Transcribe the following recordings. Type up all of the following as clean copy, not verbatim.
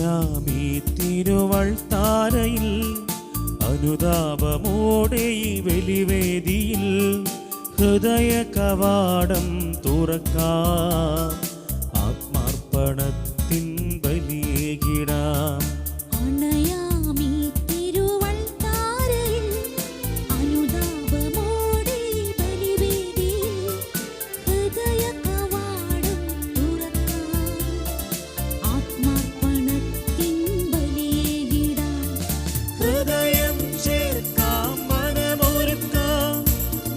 അണയാമീ തിരുവൾത്താരയിൽ അനുതാപമോടെ ഈ ബലിവേദിയിൽ ഹൃദയ കവാടം തുറക്കാം, ആത്മാർപ്പണത്തിൻ ബലിയേകിടാം. അണയാമീ തിരുവൾത്താരയിൽ അനുതാപമോടെ ബലിവേദിയിൽ ഹൃദയ കവാടം തുറക്കാം, ആത്മാർപ്പണത്തിൻ ബലിയേകിടാം. ഹൃദയം ചേർക്കാം, മനമൊരുക്കാം,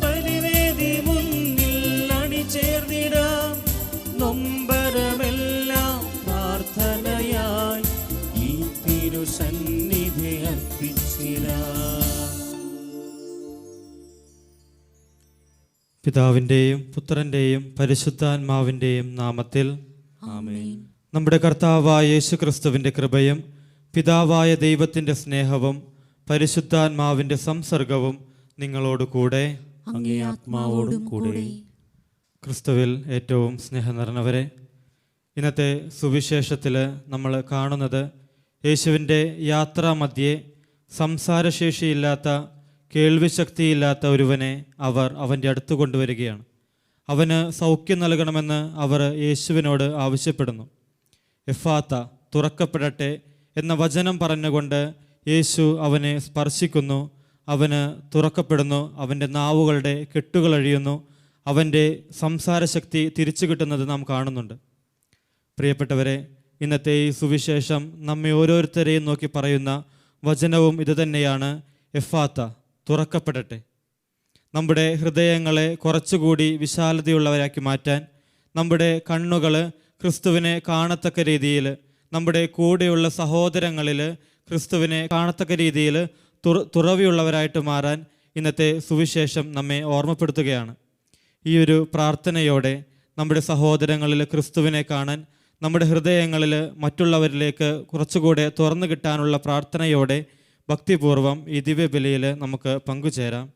ബലിവേദി മുന്നിൽ അണിചേർന്നിടാം. നൊമ്പരമെല്ലാം പ്രാർത്ഥനയായി ഈ തിരുസന്നിധി അർപ്പിച്ചിടാം. പിതാവിൻ്റെയും പുത്രൻ്റെയും പരിശുദ്ധാത്മാവിൻ്റെയും നാമത്തിൽ ആമേൻ. നമ്മുടെ കർത്താവായ യേശുക്രിസ്തുവിൻ്റെ കൃപയും പിതാവായ ദൈവത്തിൻ്റെ സ്നേഹവും പരിശുദ്ധാത്മാവിൻ്റെ സംസർഗവും നിങ്ങളോട് കൂടെ. അങ്ങേ ആത്മാവോടും കൂടെ. ക്രിസ്തുവിൽ ഏറ്റവും സ്നേഹം നിറഞ്ഞവരെ, ഇന്നത്തെ സുവിശേഷത്തിൽ നമ്മൾ കാണുന്നത് യേശുവിൻ്റെ യാത്രാമധ്യേ സംസാരശേഷിയില്ലാത്ത, കേൾവിശക്തിയില്ലാത്ത ഒരുവനെ അവർ അവൻ്റെ അടുത്ത് കൊണ്ടുവരികയാണ്. അവന് സൗഖ്യം നൽകണമെന്ന് അവർ യേശുവിനോട് ആവശ്യപ്പെടുന്നു. എഫാത്ത, തുറക്കപ്പെടട്ടെ എന്ന വചനം പറഞ്ഞുകൊണ്ട് യേശു അവനെ സ്പർശിക്കുന്നു. അവന് തുറക്കപ്പെടുന്നു, അവൻ്റെ നാവുകളുടെ കെട്ടുകളഴിയുന്നു, അവൻ്റെ സംസാരശക്തി തിരിച്ചു കിട്ടുന്നത് നാം കാണുന്നുണ്ട്. പ്രിയപ്പെട്ടവരെ, ഇന്നത്തെ ഈ സുവിശേഷം നമ്മെ ഓരോരുത്തരെയും നോക്കി പറയുന്ന വചനവും ഇതുതന്നെയാണ്. എഫാത്ത, തുറക്കപ്പെടട്ടെ. നമ്മുടെ ഹൃദയങ്ങളെ കുറച്ചുകൂടി വിശാലതയുള്ളവരാക്കി മാറ്റാൻ, നമ്മുടെ കണ്ണുകൾ ക്രിസ്തുവിനെ കാണത്തക്ക രീതിയിൽ, നമ്മുടെ കൂടെയുള്ള സഹോദരങ്ങളിൽ ക്രിസ്തുവിനെ കാണത്തക്ക രീതിയിൽ തുറവിയുള്ളവരായിട്ട് മാറാൻ ഇന്നത്തെ സുവിശേഷം നമ്മെ ഓർമ്മപ്പെടുത്തുകയാണ്. ഈ ഒരു പ്രാർത്ഥനയോടെ നമ്മുടെ സഹോദരങ്ങളിൽ ക്രിസ്തുവിനെ കാണാൻ, നമ്മുടെ ഹൃദയങ്ങളിൽ മറ്റുള്ളവരിലേക്ക് കുറച്ചുകൂടെ തുറന്നു കിട്ടാനുള്ള പ്രാർത്ഥനയോടെ ഭക്തിപൂർവം ഈ ദിവ്യബലിയിൽ നമുക്ക് പങ്കുചേരാം.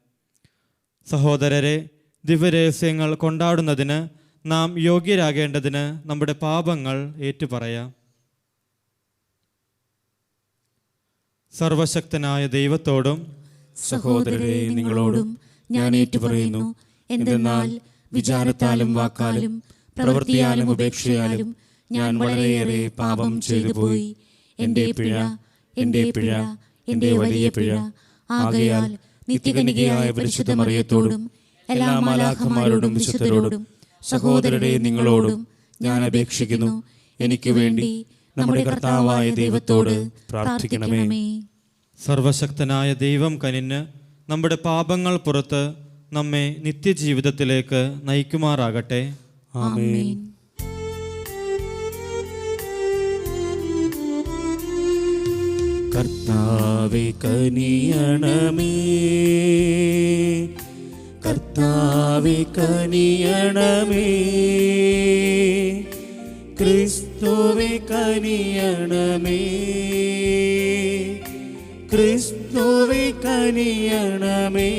സഹോദരരെ, ദിവ്യരഹസ്യങ്ങൾ കൊണ്ടാടുന്നതിന് നാം യോഗ്യരാകേണ്ടതിന് നമ്മുടെ പാപങ്ങൾ ഏറ്റുപറയാം. സർവശക്തനായ ദൈവത്തോടും സഹോദരരെ, നിങ്ങളോടും ഞാൻ ഏറ്റുപറയുന്നു. എന്തെന്നാൽ വിചാരത്താലും വാക്കാലും പ്രവൃത്തിയാലും ഉപേക്ഷയാലും ഞാൻ വളരെയേറെ പാപം ചെയ്തു പോയി. എൻ്റെ പിഴ, എൻ്റെ പിഴ, എൻ്റെ വലിയ പിഴ. ആകയാൽ നിത്യകന്യകയായ പരിശുദ്ധ മറിയത്തോടും എല്ലാ മാലാഖമാരോടും വിശുദ്ധരോടും സഹോദരരെ നിങ്ങളോടും ഞാൻ അപേക്ഷിക്കുന്നു, എനിക്ക് വേണ്ടി നമ്മുടെ കർത്താവായ ദൈവത്തോട് പ്രാർത്ഥിക്കണമേ. സർവശക്തനായ ദൈവം കനിഞ്ഞ് നമ്മുടെ പാപങ്ങൾ പുറത്ത് നമ്മെ നിത്യജീവിതത്തിലേക്ക് നയിക്കുമാറാകട്ടെ. ആമേൻ. കർത്താവേ കനിയണമേ, കർത്താവേ കനിയണമേ, ക്രിസ്തുവേ കനിയണമേ, ക്രിസ്തുവേ കനിയണമേ,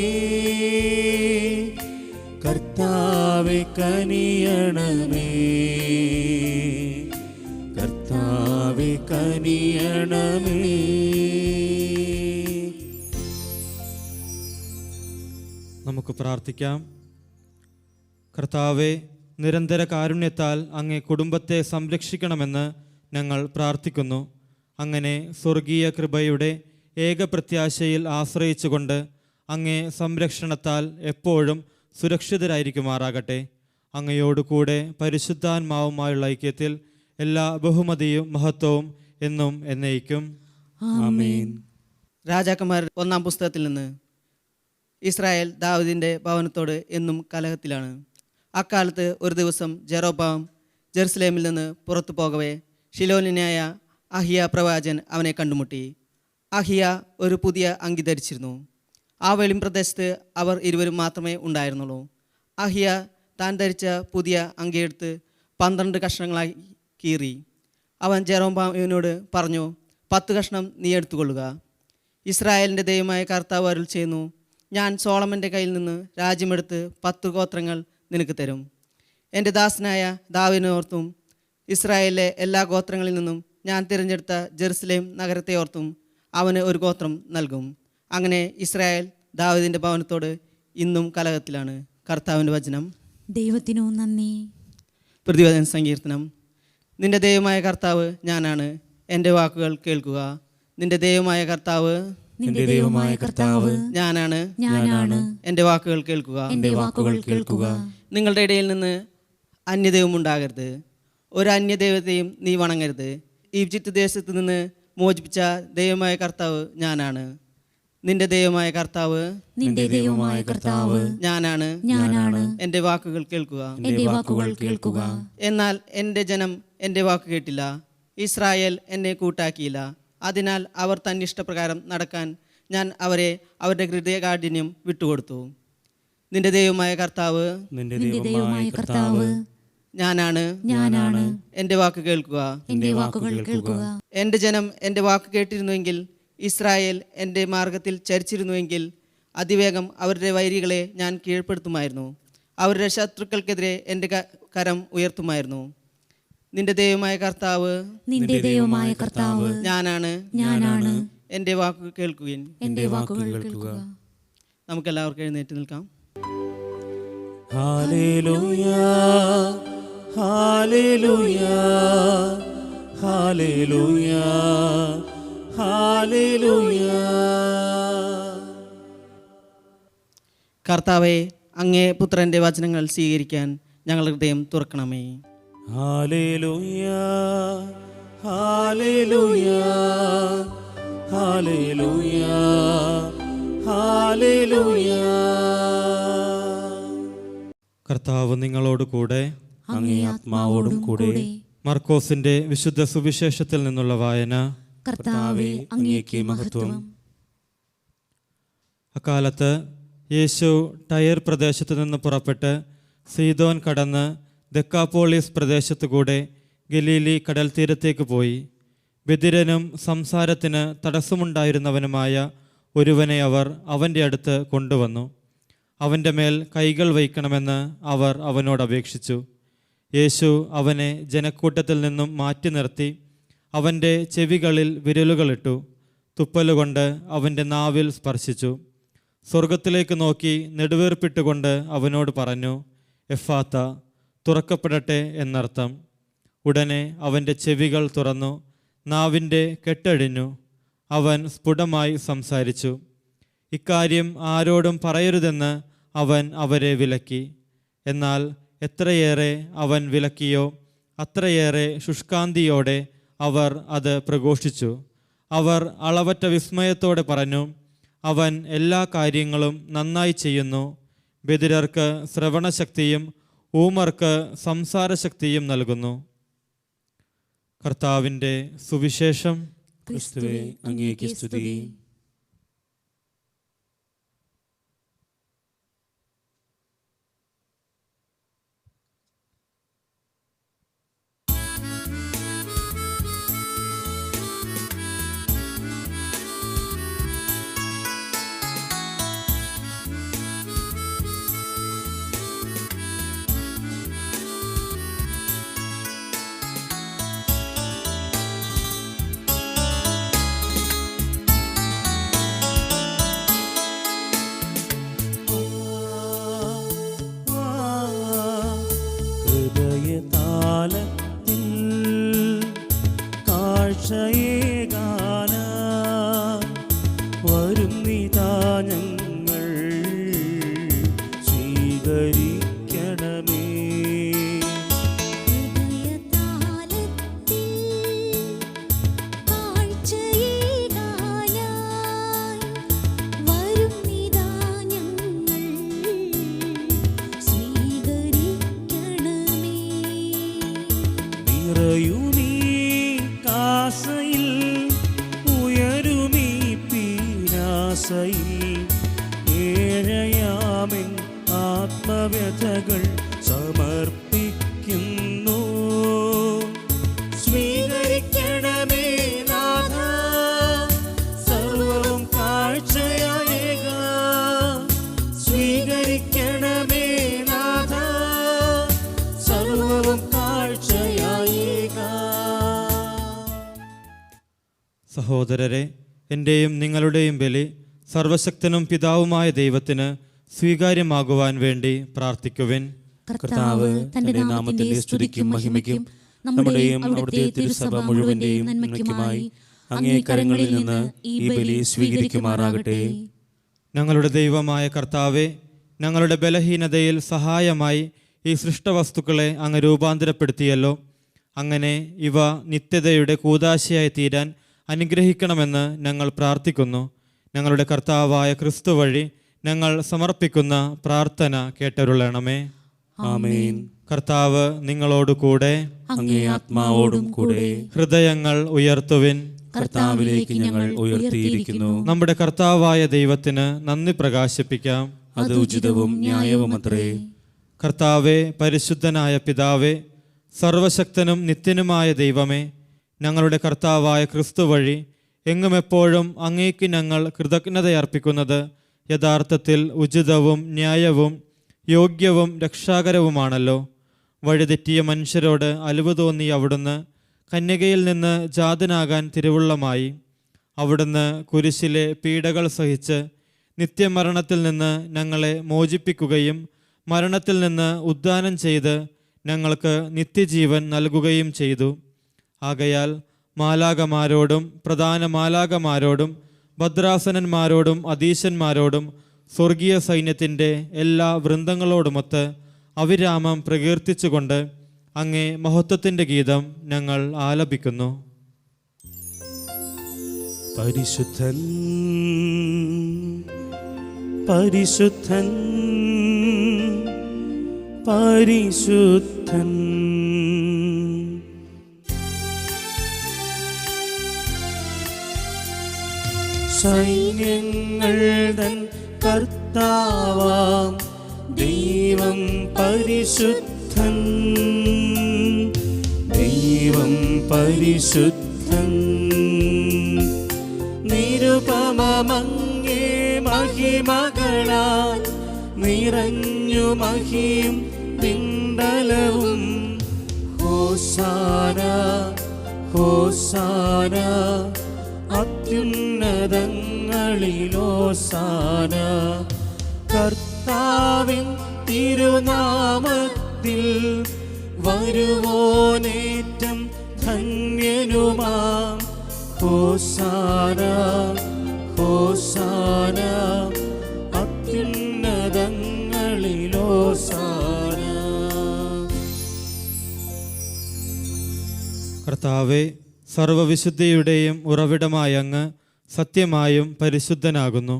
കർത്താവേ കനിയണമേ, കർത്താവേ കനിയണമേ. നമുക്ക് പ്രാർത്ഥിക്കാം. കർത്താവേ, നിരന്തര കാരുണ്യത്താൽ അങ്ങേ കുടുംബത്തെ സംരക്ഷിക്കണമെന്ന് ഞങ്ങൾ പ്രാർത്ഥിക്കുന്നു. അങ്ങനെ സ്വർഗീയ കൃപയുടെ ഏകപ്രത്യാശയിൽ ആശ്രയിച്ചുകൊണ്ട് അങ്ങേ സംരക്ഷണത്താൽ എപ്പോഴും സുരക്ഷിതരായിരിക്കുമാറാകട്ടെ. അങ്ങയോടുകൂടെ പരിശുദ്ധാത്മാവുമായുള്ള ഐക്യത്തിൽ എല്ലാ ബഹുമതിയും മഹത്വവും എന്നും എന്നേക്കും. ആമേൻ. രാജാക്കന്മാർ 1-ാം പുസ്തകത്തിൽ നിന്ന്. ഇസ്രായേൽ ദാവീദിൻ്റെ ഭവനത്തോട് എന്നും കലഹത്തിലാണ്. അക്കാലത്ത് ഒരു ദിവസം ജെറോബാം ജെറുസലേമിൽ നിന്ന് പുറത്തു പോകവേ ഷിലോനിനായ അഹിയ പ്രവാചകൻ അവനെ കണ്ടുമുട്ടി. അഹിയ ഒരു പുതിയ അങ്കി ധരിച്ചിരുന്നു. ആ വെളിമ്പ്രദേശത്ത് അവർ ഇരുവരും മാത്രമേ ഉണ്ടായിരുന്നുള്ളൂ. അഹിയ താൻ ധരിച്ച പുതിയ അങ്കിയെടുത്ത് 12 കഷ്ണങ്ങളായി കീറി. അവൻ ജെറോബാമിനോട് പറഞ്ഞു, 10 കഷ്ണം നീ എടുത്തുകൊള്ളുക. ഇസ്രായേലിൻ്റെ ദൈവമായ കർത്താവ് അരുൾ ചെയ്യുന്നു, ഞാൻ സോളമൻ്റെ കയ്യിൽ നിന്ന് രാജ്യമെടുത്ത് 10 ഗോത്രങ്ങൾ നിനക്ക് തരും. എൻ്റെ ദാസനായ ദാവീദിനോർത്തും ഇസ്രായേലിലെ എല്ലാ ഗോത്രങ്ങളിൽ നിന്നും ഞാൻ തിരഞ്ഞെടുത്ത ജെറുസലേം നഗരത്തെ ഓർത്തും അവന് ഒരു ഗോത്രം നൽകും. അങ്ങനെ ഇസ്രായേൽ ദാവീദിൻ്റെ ഭവനത്തോട് ഇന്നും കലഹത്തിലാണ്. കർത്താവിൻ്റെ വചനം. ദൈവത്തിനു നന്ദി. പ്രതിവചന സങ്കീർത്തനം. നിന്റെ ദൈവമായ കർത്താവ് ഞാനാണ്, എൻ്റെ വാക്കുകൾ കേൾക്കുക. നിന്റെ ദൈവമായ കർത്താവ് നിന്റെ ദൈവമായ കർത്താവ് ഞാനാണ്, എൻ്റെ വാക്കുകൾ കേൾക്കുക. എൻ്റെ വാക്കുകൾ കേൾക്കുക. നിങ്ങളുടെ ഇടയിൽ നിന്ന് അന്യദൈവം ഉണ്ടാകരുത്, ഒരു അന്യദൈവത്തെയും നീ വണങ്ങരുത്. ഈജിപ്റ്റ് ദേശത്ത് നിന്ന് മോചിപ്പിച്ച ദൈവമായ കർത്താവ് ഞാനാണ്. നിന്റെ ദൈവമായ കർത്താവ് നിന്റെ ദൈവമായ കർത്താവ് ഞാനാണ്, എൻ്റെ വാക്കുകൾ കേൾക്കുക. എൻ്റെ വാക്കുകൾ കേൾക്കുക. എന്നാൽ എൻ്റെ ജനം എൻ്റെ വാക്ക് കേട്ടില്ല, ഇസ്രായേൽ എന്നെ കൂട്ടാക്കിയില്ല. അതിനാൽ അവർ തന്നിഷ്ടപ്രകാരം നടക്കാൻ ഞാൻ അവരെ അവരുടെ ഹൃദയകാഠിന്യം വിട്ടുകൊടുത്തു. നിന്റെ ദൈവമായ കർത്താവ് നിന്റെ ദൈവമായ കർത്താവ് ഞാനാണ്, എൻ്റെ വാക്ക് കേൾക്കുക. എൻ്റെ വാക്കുകൾ കേൾക്കുക. എൻ്റെ ജനം എൻ്റെ വാക്ക് കേട്ടിരുന്നുവെങ്കിൽ, ഇസ്രായേൽ എൻ്റെ മാർഗത്തിൽ ചരിച്ചിരുന്നുവെങ്കിൽ, അതിവേഗം അവരുടെ വൈരികളെ ഞാൻ കീഴ്പ്പെടുത്തുമായിരുന്നു, അവരുടെ ശത്രുക്കൾക്കെതിരെ എൻ്റെ കരം ഉയർത്തുമായിരുന്നു. നിന്റെ ദൈവമായ കർത്താവ് നിന്റെ ദൈവമായ കർത്താവ് ഞാനാണ്, എൻ്റെ വാക്ക് കേൾക്കുകയും. എൻ്റെ വാക്കുകൾ കേൾക്കുക. നമുക്കെല്ലാവർക്കും എഴുന്നേറ്റ് നിൽക്കാം. Hallelujah, hallelujah, hallelujah, hallelujah. കർത്താവെ, അങ്ങേ പുത്രൻ്റെ വചനങ്ങൾ സ്വീകരിക്കാൻ ഞങ്ങളുടെ ഹൃദയം തുറക്കണമേ. Hallelujah, hallelujah, hallelujah, hallelujah. കർത്താവ് നിങ്ങളോട് കൂടെ, അങ്ങേ ആത്മാവോടും കൂടെ. മർക്കോസിന്റെ വിശുദ്ധ സുവിശേഷത്തിൽ നിന്നുള്ള വായന. കർത്താവേ, അങ്ങേക്ക് മഹത്വം. അക്കാലത്ത് യേശു ടയർ പ്രദേശത്തു നിന്ന് പുറപ്പെട്ട് സീദോൻ കടന്ന് ദെക്കാപോളിസ് പ്രദേശത്തുകൂടെ ഗലീലി കടൽ തീരത്തേക്ക് പോയി. ബധിരനും സംസാരത്തിന് തടസ്സമുണ്ടായിരുന്നവനുമായ ഒരുവനെ അവർ അവൻ്റെ അടുത്ത് കൊണ്ടുവന്നു. അവൻ്റെ മേൽ കൈകൾ വയ്ക്കണമെന്ന് അവർ അവനോട് അപേക്ഷിച്ചു. യേശു അവനെ ജനക്കൂട്ടത്തിൽ നിന്നും മാറ്റി നിർത്തി അവൻ്റെ ചെവികളിൽ വിരലുകളിട്ടു. തുപ്പലുകൊണ്ട് അവൻ്റെ നാവിൽ സ്പർശിച്ചു. സ്വർഗത്തിലേക്ക് നോക്കി നെടുവീർപ്പിട്ടുകൊണ്ട് അവനോട് പറഞ്ഞു, എഫാത്ത, തുറക്കപ്പെടട്ടെ എന്നർത്ഥം. ഉടനെ അവൻ്റെ ചെവികൾ തുറന്നു, നാവിൻ്റെ കെട്ടഴിഞ്ഞു, അവൻ സ്ഫുടമായി സംസാരിച്ചു. ഇക്കാര്യം ആരോടും പറയരുതെന്ന് അവൻ അവരെ വിലക്കി. എന്നാൽ എത്രയേറെ അവൻ വിലക്കിയോ അത്രയേറെ ശുഷ്കാന്തിയോടെ അവർ അത് പ്രഘോഷിച്ചു. അവർ അളവറ്റ വിസ്മയത്തോടെ പറഞ്ഞു, അവൻ എല്ലാ കാര്യങ്ങളും നന്നായി ചെയ്യുന്നു. ബധിരർക്ക് ശ്രവണശക്തിയും ഊമർക്ക് സംസാരശക്തിയും നൽകുന്നു. കർത്താവിൻ്റെ സുവിശേഷം. ക്രിസ്തുവേ, അങ്ങേക്ക് സ്തുതി. ഏഴയാമിൻ ആത്മവ്യഥകൾ സമർപ്പിക്കുന്നു. സ്വീകരിക്കണമേ നാഥ, സർവവും കാഴ്ചയായേക. സ്വീകരിക്കണമേ നാഥ, സർവവും കാഴ്ചയായേക. സഹോദരരെ, എൻ്റെയും നിങ്ങളുടെയും ബലി സർവശക്തനും പിതാവുമായ ദൈവത്തിന് സ്വീകാര്യമാകുവാൻ വേണ്ടി പ്രാർത്ഥിക്കുവിൻ. കർത്താവ് തന്റെ നാമത്തിന്റെ സ്തുതിക്കും മഹിമയ്ക്കും നമ്മുടെയും അവിടുത്തെ തിരുസഭ മുഴുവന്റെയും നന്മയ്ക്കുമായി അങ്ങേ കരങ്ങളിൽ നിന്ന് ഈ ബലി സ്വീകരിക്കുമാറാകട്ടെ. ഞങ്ങളുടെ ദൈവമായ കർത്താവെ, ഞങ്ങളുടെ ബലഹീനതയിൽ സഹായമായി ഈ സൃഷ്ടവസ്തുക്കളെ അങ്ങ് രൂപാന്തരപ്പെടുത്തിയല്ലോ. അങ്ങനെ ഇവ നിത്യതയുടെ കൂദാശയായി തീരാൻ അനുഗ്രഹിക്കണമെന്ന് ഞങ്ങൾ പ്രാർത്ഥിക്കുന്നു. ഞങ്ങളുടെ കർത്താവായ ക്രിസ്തു വഴി ഞങ്ങൾ സമർപ്പിക്കുന്ന പ്രാർത്ഥന കേട്ടരുളണമേ. ആമേൻ. കർത്താവ് നിങ്ങളോട് കൂടെ, അങ്ങേ ആത്മാവോടും കൂടെ. ഹൃദയങ്ങൾ ഉയർത്തുവിൻ. കർത്താവിലേക്ക് ഞങ്ങൾ ഉയർത്തിയിരിക്കുന്നു. നമ്മുടെ കർത്താവായ ദൈവത്തിന് നന്ദി പ്രകാശിപ്പിക്കാം. അത് ഉചിതവും ന്യായവുമത്രേ. കർത്താവെ, പരിശുദ്ധനായ പിതാവേ, സർവശക്തനും നിത്യനുമായ ദൈവമേ, ഞങ്ങളുടെ കർത്താവായ ക്രിസ്തു വഴി എങ്ങും എപ്പോഴും അങ്ങേക്ക് ഞങ്ങൾ കൃതജ്ഞതയർപ്പിക്കുന്നത് യഥാർത്ഥത്തിൽ ഉചിതവും ന്യായവും യോഗ്യവും രക്ഷാകരവുമാണല്ലോ. വഴിതെറ്റിയ മനുഷ്യരോട് അലിവ് തോന്നി അവിടുന്ന് കന്യകയിൽ നിന്ന് ജാതനാകാൻ തിരുവുള്ളമായി. അവിടുന്ന് കുരിശിലെ പീഡകൾ സഹിച്ച് നിത്യമരണത്തിൽ നിന്ന് ഞങ്ങളെ മോചിപ്പിക്കുകയും മരണത്തിൽ നിന്ന് ഉദ്ധാനം ചെയ്ത് ഞങ്ങൾക്ക് നിത്യജീവൻ നൽകുകയും ചെയ്തു. ആകയാൽ മാലാകമാരോടും പ്രധാന മാലാകമാരോടും ഭദ്രാസനന്മാരോടും അധീശന്മാരോടും സ്വർഗീയ സൈന്യത്തിൻ്റെ എല്ലാ വൃന്ദങ്ങളോടുമൊത്ത് അവിരാമം പ്രകീർത്തിച്ചുകൊണ്ട് അങ്ങേ മഹത്വത്തിൻ്റെ ഗീതം ഞങ്ങൾ ആലപിക്കുന്നു. പരിശുദ്ധൻ, പരിശുദ്ധൻ, പരിശുദ്ധൻ. സൈന്യങ്ങൾ തൻ കർത്താവാം ദൈവം പരിശുദ്ധൻ, ദൈവം പരിശുദ്ധൻ. നിരുപമമങ്ങേ മഹിമകളാൽ നിറഞ്ഞു മഹിയും പിണ്ടലവും. ഹോസാന, ഹോസാന, അത്യുന്നതങ്ങളിലോസാന. കർത്താവിൻ തിരുനാമത്തിൽ വരുവോനേറ്റം ധന്യനുമാം. ഹോസാന, ഹോസാന, അത്യുന്നതങ്ങളിലോസാന. കർത്താവെ, സർവവിശുദ്ധിയുടെയും ഉറവിടമായ അങ്ങ് സത്യമായും പരിശുദ്ധനാകുന്നു.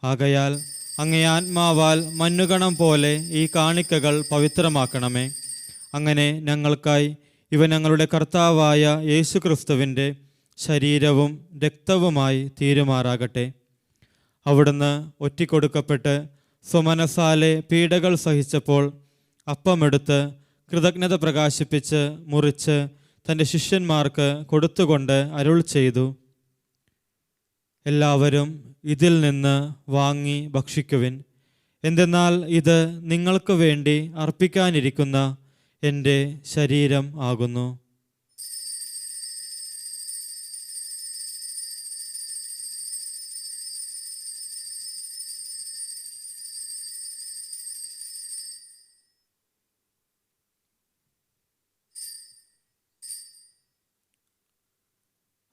ആകയാൽ അങ്ങേ ആത്മാവാൽ മഞ്ഞുകണം പോലെ ഈ കാണിക്കകൾ പവിത്രമാക്കണമേ. അങ്ങനെ ഞങ്ങൾക്കായി ഇവ ഞങ്ങളുടെ കർത്താവായ യേശുക്രിസ്തുവിൻ്റെ ശരീരവും രക്തവുമായി തീരുമാറാകട്ടെ. അവിടുന്ന് ഒറ്റിക്കൊടുക്കപ്പെട്ട് സ്വമനസാലെ പീഡകൾ സഹിച്ചപ്പോൾ അപ്പമെടുത്ത് കൃതജ്ഞത പ്രകാശിപ്പിച്ച് മുറിച്ച് തൻ്റെ ശിഷ്യന്മാർക്ക് കൊടുത്തുകൊണ്ട് അരുൾ ചെയ്തു, എല്ലാവരും ഇതിൽ നിന്ന് വാങ്ങി ഭക്ഷിക്കുവിൻ. എന്തെന്നാൽ ഇത് നിങ്ങൾക്ക് വേണ്ടി അർപ്പിക്കാനിരിക്കുന്ന എൻ്റെ ശരീരം ആകുന്നു.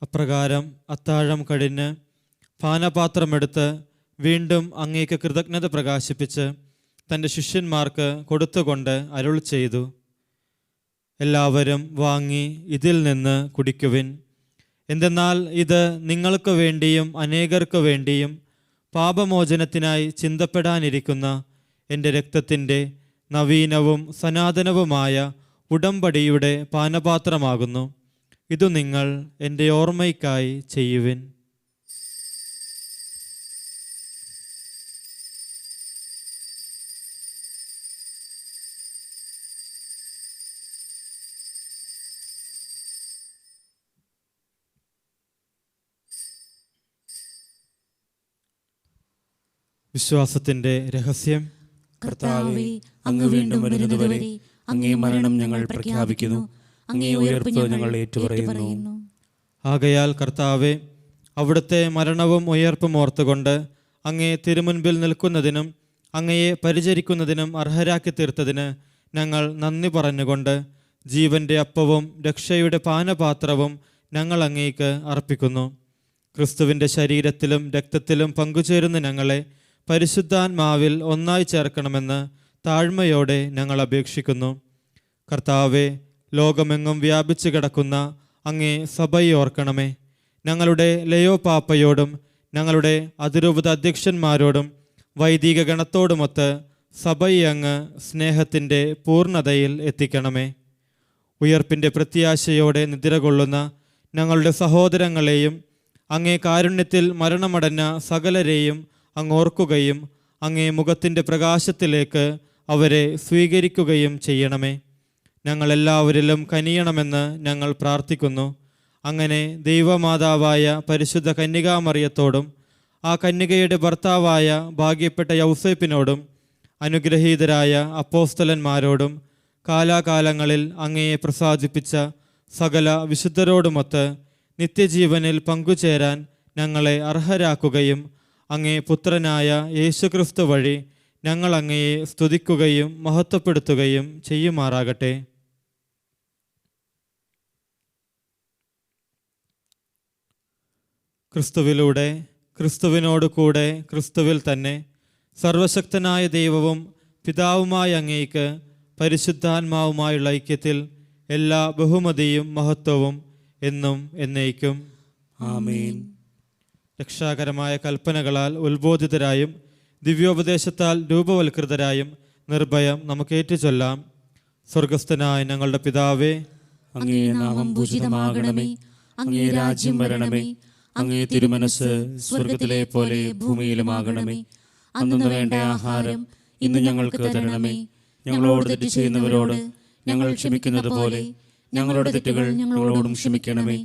അപ്രകാരം അത്താഴം കഴിഞ്ഞ് പാനപാത്രമെടുത്ത് വീണ്ടും അങ്ങേക്ക് കൃതജ്ഞത പ്രകാശിപ്പിച്ച് തൻ്റെ ശിഷ്യന്മാർക്ക് കൊടുത്തുകൊണ്ട് അരുൾ ചെയ്തു, എല്ലാവരും വാങ്ങി ഇതിൽ നിന്ന് കുടിക്കുവിൻ. എന്തെന്നാൽ ഇത് നിങ്ങൾക്ക് വേണ്ടിയും അനേകർക്ക് വേണ്ടിയും പാപമോചനത്തിനായി ചിന്തപ്പെടാനിരിക്കുന്ന എൻ്റെ രക്തത്തിൻ്റെ നവീനവും സനാതനവുമായ ഉടമ്പടിയുടെ പാനപാത്രമാകുന്നു. ഇതു നിങ്ങൾ എൻ്റെ ഓർമ്മയ്ക്കായി ചെയ്യുവിൻ. വിശ്വാസത്തിൻ്റെ രഹസ്യം. കർത്താവേ, അങ്ങ് വീണ്ടും വരുന്നതുവരെ അങ്ങേ മരണം ഞങ്ങൾ പ്രഖ്യാപിക്കുന്നു, അങ്ങേ ഉയർപ്പ് ഞങ്ങൾ ഏറ്റുപറയുന്നു. ആകയാൽ കർത്താവെ, അവിടുത്തെ മരണവും ഉയർപ്പും ഓർത്തുകൊണ്ട് അങ്ങേ തിരുമുൻപിൽ നിൽക്കുന്നതിനും അങ്ങയെ പരിചരിക്കുന്നതിനും അർഹരാക്കി തീർത്തതിന് ഞങ്ങൾ നന്ദി പറഞ്ഞുകൊണ്ട് ജീവന്റെ അപ്പവും രക്ഷയുടെ പാനപാത്രവും ഞങ്ങൾ അങ്ങേക്ക് അർപ്പിക്കുന്നു. ക്രിസ്തുവിൻ്റെ ശരീരത്തിലും രക്തത്തിലും പങ്കുചേരുന്ന ഞങ്ങളെ പരിശുദ്ധാത്മാവിൽ ഒന്നായി ചേർക്കണമെന്ന് താഴ്മയോടെ ഞങ്ങൾ അപേക്ഷിക്കുന്നു. കർത്താവെ, ലോകമെങ്ങും വ്യാപിച്ചു കിടക്കുന്ന അങ്ങേ സഭയെ ഓർക്കണമേ. ഞങ്ങളുടെ ലയോ പാപ്പയോടും ഞങ്ങളുടെ അതിരൂപത അധ്യക്ഷന്മാരോടും വൈദിക ഗണത്തോടുമൊത്ത് സഭയെ അങ്ങ് സ്നേഹത്തിൻ്റെ പൂർണ്ണതയിൽ എത്തിക്കണമേ. ഉയർപ്പിൻ്റെ പ്രത്യാശയോടെ നിദ്രകൊള്ളുന്ന ഞങ്ങളുടെ സഹോദരങ്ങളെയും അങ്ങേ കാരുണ്യത്തിൽ മരണമടഞ്ഞ സകലരെയും അങ്ങോർക്കുകയും അങ്ങേ മുഖത്തിൻ്റെ പ്രകാശത്തിലേക്ക് അവരെ സ്വീകരിക്കുകയും ചെയ്യണമേ. ഞങ്ങളെല്ലാവരിലും കനിയണമെന്ന് ഞങ്ങൾ പ്രാർത്ഥിക്കുന്നു. അങ്ങനെ ദൈവമാതാവായ പരിശുദ്ധ കന്യകാമറിയത്തോടും ആ കന്യകയുടെ ഭർത്താവായ ഭാഗ്യപ്പെട്ട യൗസേപ്പിനോടും അനുഗ്രഹീതരായ അപ്പോസ്തലന്മാരോടും കാലാകാലങ്ങളിൽ അങ്ങയെ പ്രസാദിപ്പിച്ച സകല വിശുദ്ധരോടുമൊത്ത് നിത്യജീവനിൽ പങ്കുചേരാൻ ഞങ്ങളെ അർഹരാക്കുകയും അങ്ങേ പുത്രനായ യേശുക്രിസ്തു വഴി ഞങ്ങൾ അങ്ങയെ സ്തുതിക്കുകയും മഹത്വപ്പെടുത്തുകയും ചെയ്യുമാറാകട്ടെ. ക്രിസ്തുവിലൂടെ, ക്രിസ്തുവിനോട് കൂടെ, ക്രിസ്തുവിൽ തന്നെ സർവശക്തനായ ദൈവവും പിതാവുമായ അങ്ങേക്ക് പരിശുദ്ധാത്മാവുമായുള്ള ഐക്യത്തിൽ എല്ലാ ബഹുമതിയും മഹത്വവും എന്നും എന്നേക്കും ആമേൻ. രക്ഷാകരമായ കൽപ്പനകളാൽ ഉത്ബോധിതരായും ദിവ്യോപദേശത്താൽ രൂപവൽകൃതരായും നിർഭയം നമുക്ക് ഏറ്റുചൊല്ലാം. സ്വർഗസ്ഥനായ ഞങ്ങളുടെ പിതാവേ, അങ്ങേ നാമം പൂജിതമാകണമേ. അങ്ങേ രാജ്യം വരണമേ. അങ്ങേ തിരുമനസ് സ്വർഗത്തിലെ പോലെ ഭൂമിയിലുമാകണമേ. അന്നു വേണ്ട ആഹാരം ഇന്ന് ഞങ്ങൾക്ക് തരണമേ. ഞങ്ങളോട് തെറ്റ് ചെയ്യുന്നവരോട് ഞങ്ങൾ ക്ഷമിക്കുന്നത് പോലെ ഞങ്ങളുടെ തെറ്റുകൾ ഞങ്ങളോടും ക്ഷമിക്കണമേ.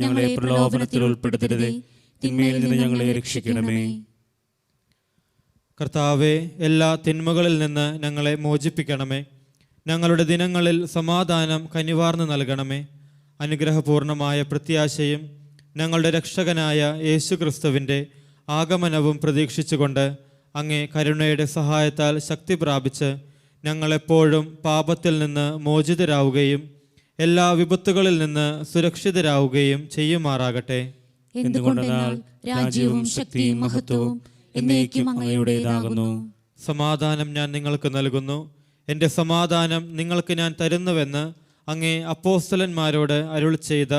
ഞങ്ങളെ പ്രലോഭനത്തിൽ ഉൾപ്പെടുത്തരുതേ, തിന്മയിൽ നിന്ന് ഞങ്ങളെ രക്ഷിക്കണമേ. കർത്താവെ, എല്ലാ തിന്മകളിൽ നിന്ന് ഞങ്ങളെ മോചിപ്പിക്കണമേ. ഞങ്ങളുടെ ദിനങ്ങളിൽ സമാധാനം കനിവാർന്ന് നൽകണമേ. അനുഗ്രഹപൂർണമായ പ്രത്യാശയും ഞങ്ങളുടെ രക്ഷകനായ യേശു ക്രിസ്തുവിൻ്റെ ആഗമനവും പ്രതീക്ഷിച്ചുകൊണ്ട് അങ്ങേ കരുണയുടെ സഹായത്താൽ ശക്തി പ്രാപിച്ച് ഞങ്ങളെപ്പോഴും പാപത്തിൽ നിന്ന് മോചിതരാവുകയും എല്ലാ വിപത്തുകളിൽ നിന്ന് സുരക്ഷിതരാവുകയും ചെയ്യുമാറാകട്ടെ. എന്തുകൊണ്ടെന്നാൽ രാജ്യവും ശക്തിയും മഹത്വവും എന്നേക്കും അങ്ങയുടേതാകുന്നു. സമാധാനം ഞാൻ നിങ്ങൾക്ക് നൽകുന്നു, എൻ്റെ സമാധാനം നിങ്ങൾക്ക് ഞാൻ തരുന്നുവെന്ന് അങ്ങേ അപ്പോസ്തലന്മാരോട് അരുൾ ചെയ്ത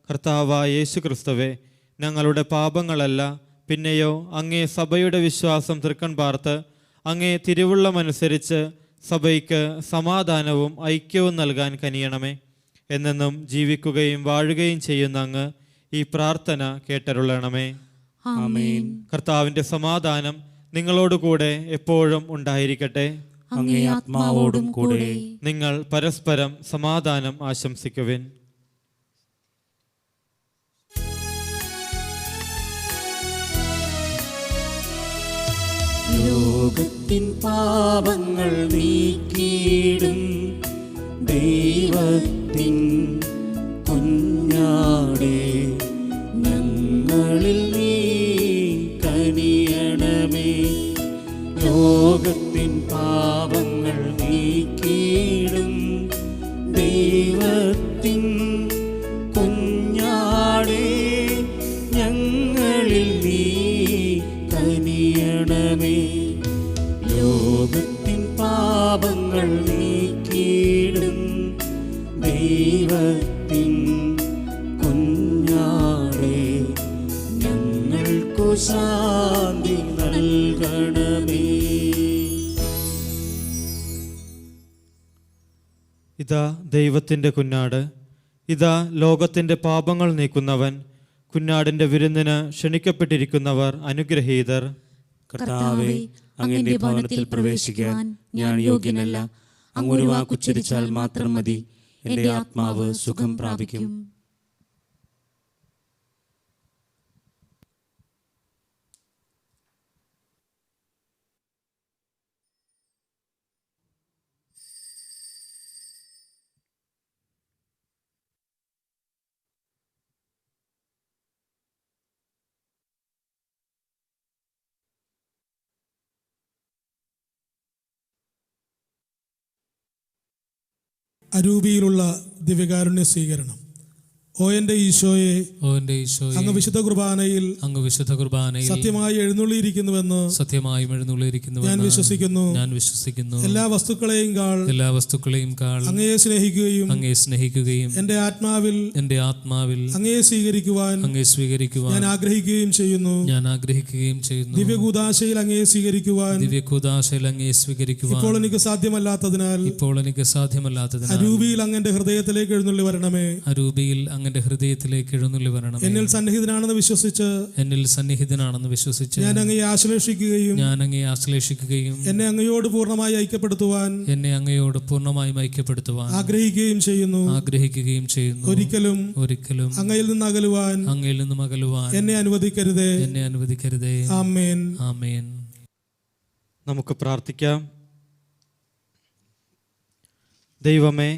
കർത്താവായ യേശു ക്രിസ്തുവേ, ഞങ്ങളുടെ പാപങ്ങളല്ല, പിന്നെയോ അങ്ങേ സഭയുടെ വിശ്വാസം തൃക്കൺ പാർത്ത് അങ്ങേ തിരുവുള്ളമനുസരിച്ച് സഭയ്ക്ക് സമാധാനവും ഐക്യവും നൽകാൻ കനിയണമേ. എന്നെന്നും ജീവിക്കുകയും വാഴുകയും ചെയ്യുന്ന അങ്ങ് ഈ പ്രാർത്ഥന കേട്ടരുളണമേ. ആമേൻ. കർത്താവിൻ്റെ സമാധാനം നിങ്ങളോടുകൂടെ എപ്പോഴും ഉണ്ടായിരിക്കട്ടെ. അങ്ങേ ആത്മാവോടും കൂടെ. നിങ്ങൾ പരസ്പരം സമാധാനം ആശംസിക്കുവിൻ. ലോകത്തിൻ പാപങ്ങൾ നീക്കിയിടും ദൈവത്തിൻ കുഞ്ഞാടേ, ഞങ്ങളിൽ നീ കനിയണമേ. ലോകത്തിൻ പാപങ്ങൾ നീക്കിയിടും ദൈവത്തിൻ കുഞ്ഞാടേ, ഞങ്ങളിൽ നീ കനിയണമേ. ലോകത്തിൻ പാപങ്ങൾ നീക്കിയിടും ദൈവത്തിൻ കുഞ്ഞാടേ, ഞങ്ങൾക്കു ശാന്തി നൽകണമേ. ഇതാ ദൈവത്തിൻ്റെ കുഞ്ഞാട്, ഇതാ ലോകത്തിൻ്റെ പാപങ്ങൾ നീക്കുന്നവൻ. കുഞ്ഞാടിൻ്റെ വിരുന്നിന് ക്ഷണിക്കപ്പെട്ടിരിക്കുന്നവർ അനുഗ്രഹീതർ. കർത്താവേ, അങ്ങയുടെ ഭവനത്തിൽ പ്രവേശിക്കാൻ ഞാൻ യോഗ്യനല്ല. അങ്ങൊരു വാക്കുച്ചരിച്ചാൽ മാത്രം മതി, എൻ്റെ ആത്മാവ് സുഖം പ്രാപിക്കും. അരൂപിയിലുള്ള ദിവ്യകാരുണ്യ സ്വീകരണം. ഓ എൻ്റെ ഈശോയെ, അങ്ങ് വിശുദ്ധ കുർബാനയിൽ സത്യമായി എഴുന്നള്ളിയിരിക്കുന്നുവെന്ന് ഞാൻ വിശ്വസിക്കുന്നു. എല്ലാ വസ്തുക്കളെയും കാൾ അങ്ങയെ സ്നേഹിക്കുകയും എൻ്റെ ആത്മാവിൽ അങ്ങയെ സ്വീകരിക്കുവാൻ ഞാൻ ആഗ്രഹിക്കുകയും ചെയ്യുന്നു. ദിവ്യകൂദാശയിൽ അങ്ങയെ സ്വീകരിക്കുവാൻ ഇപ്പോൾ എനിക്ക് സാധ്യമല്ലാത്തതിനാൽ അരൂപിയിൽ അങ്ങന്റെ ഹൃദയത്തിലേക്ക് എഴുന്നള്ളി വരണമേ. അങ്ങയുടെ ഹൃദയത്തിലേക്ക് എഴുന്നള്ളി വരണം. എന്നിൽ സന്നിഹിതനാണെന്ന് വിശ്വസിച്ച് ഞാൻ അങ്ങയെ ആശ്ലേഷിക്കുകയും എന്നെ അങ്ങയോട് പൂർണ്ണമായി ഐക്യപ്പെടുത്തുവാൻ ആഗ്രഹിക്കുകയും ചെയ്യുന്നു. ഒരിക്കലും അങ്ങയിൽ നിന്ന് അകലുവാൻ എന്നെ അനുവദിക്കരുതേ. ആമേൻ. നമുക്ക് പ്രാർത്ഥിക്കാം. ദൈവമേ,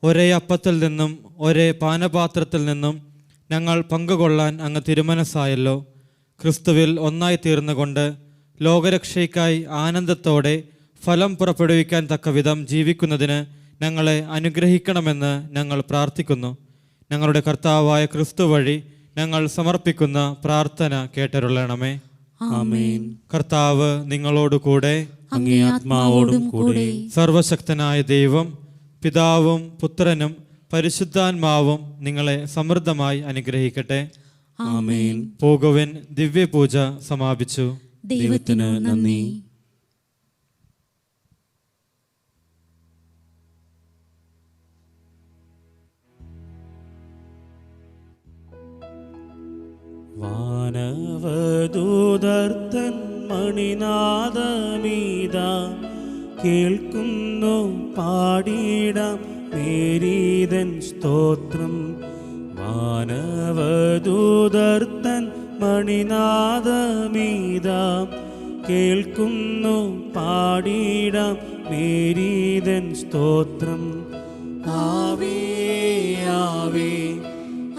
ഒരേ അപ്പത്തിൽ നിന്നും ഒരേ പാനപാത്രത്തിൽ നിന്നും ഞങ്ങൾ പങ്കുകൊള്ളാൻ അങ്ങ് തിരുമനസ്സായല്ലോ. ക്രിസ്തുവിൽ ഒന്നായി തീർന്നുകൊണ്ട് ലോകരക്ഷയ്ക്കായി ആനന്ദത്തോടെ ഫലം പുറപ്പെടുവിക്കാൻ തക്കവിധം ജീവിക്കുന്നതിന് ഞങ്ങളെ അനുഗ്രഹിക്കണമെന്ന് ഞങ്ങൾ പ്രാർത്ഥിക്കുന്നു. ഞങ്ങളുടെ കർത്താവായ ക്രിസ്തു വഴി ഞങ്ങൾ സമർപ്പിക്കുന്ന പ്രാർത്ഥന കേട്ടരുളണമേ. ആമേൻ. കർത്താവ് നിങ്ങളോടുകൂടെ, അങ്ങേ ആത്മാവോടും കൂടെ. സർവശക്തനായ ദൈവം പിതാവും പുത്രനും പരിശുദ്ധാത്മാവും നിങ്ങളെ സമൃദ്ധമായി അനുഗ്രഹിക്കട്ടെ. ആമേൻ. പോകുവിൻ. ദിവ്യപൂജ സമാപിച്ചു. ദൈവത്തിന് നന്ദി. വാനവദൂതർത്തൻ മണിനാദമീത കേൾക്കുന്നു, പാടിടാം മേരീതൻ സ്തോത്രം. വാനവദൂതർത്തൻ മണിനാദമീത കേൾക്കുന്നു, പാടിടാം മേരീതൻ സ്തോത്രം. ആവേ ആവേ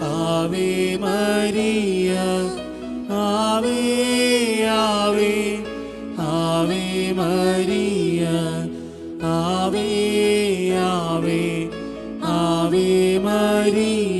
ആവേ മരിയ, ആവേ ആവേ ആവേ മരിയ, ആവേ ആവേ ആവേ മരിയ.